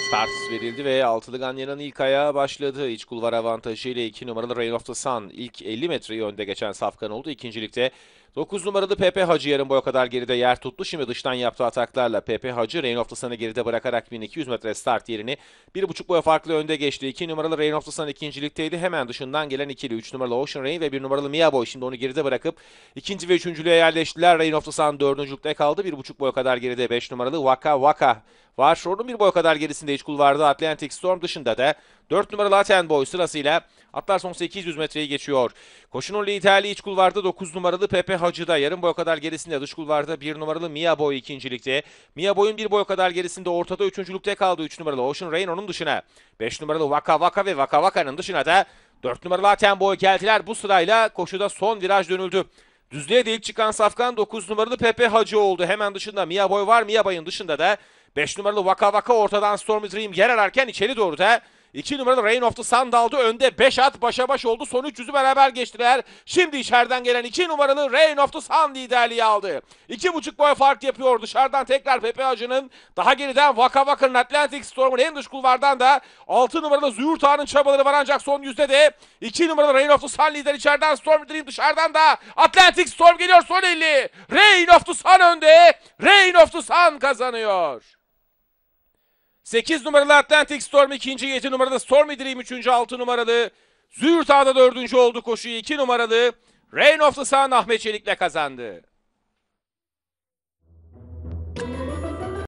Start verildi ve altılı Ganyan'ın ilk ayağı başladı. İç kulvar avantajıyla 2 numaralı Rain of the Sun ilk 50 metreyi önde geçen safkan oldu. İkincilikte 9 numaralı Pepe Hacı yarım boya kadar geride yer tuttu. Şimdi dıştan yaptığı ataklarla Pepe Hacı Rain of the Sun'ı geride bırakarak 1200 metre start yerini 1,5 boya farklı önde geçti. 2 numaralı Rain of the Sun ikincilikteydi. Hemen dışından gelen ikili 3 numaralı Ocean Rain ve 1 numaralı Mia Boy şimdi onu geride bırakıp ikinci ve üçüncülüğe yerleştiler. Rain of the Sun dördüncülükte kaldı. 1,5 boya kadar geride 5 numaralı Waka Waka var. Onun bir boy kadar gerisinde iç kulvarda Atlantic Storm, dışında da 4 numaralı Aten Boy sırasıyla atlar son 800 metreyi geçiyor. Koşunun liderliği iç kulvarda 9 numaralı Pepe Hacı'da, yarım boy kadar gerisinde dış kulvarda 1 numaralı Mia Boy ikincilikte. Mia Boy'un bir boy kadar gerisinde ortada üçüncülükte kaldı 3 numaralı Ocean Rain, onun dışına 5 numaralı Waka Waka ve Waka Waka'nın dışına da 4 numaralı Aten Boy geldiler. Bu sırayla koşuda son viraj dönüldü. Düzlüğe de ilk çıkan safkan 9 numaralı Pepe Hacı oldu. Hemen dışında Mia Boy var. Mia Boy'un dışında da 5 numaralı Waka Waka ortadan Stormy Dream yer ararken içeri doğru da 2 numaralı Rain of the Sun daldı. Önde 5 at başa baş oldu. Son 300'ü beraber geçtiler. Şimdi içeriden gelen 2 numaralı Rain of the Sun liderliği aldı. 2,5 boy fark yapıyor. Dışarıdan tekrar Pepe Hacı'nın, daha geriden Waka Waka'nın, Atlantic Storm'un en dış kulvardan da 6 numaralı Züğürt Ağa'nın çabaları var, ancak son yüzde de 2 numaralı Rain of the Sun lider, içeriden Stormy Dream, dışarıdan da Atlantic Storm geliyor son 50. Rain of the Sun önde. Rain of the Sun kazanıyor. 8 numaralı Atlantic Storm ikinci, 7 numaralı Stormy Dream üçüncü, 6 numaralı Züğürt Ağa'da dördüncü oldu. Koşuyu 2 numaralı Rain of the Sun Ahmet Çelik'le kazandı.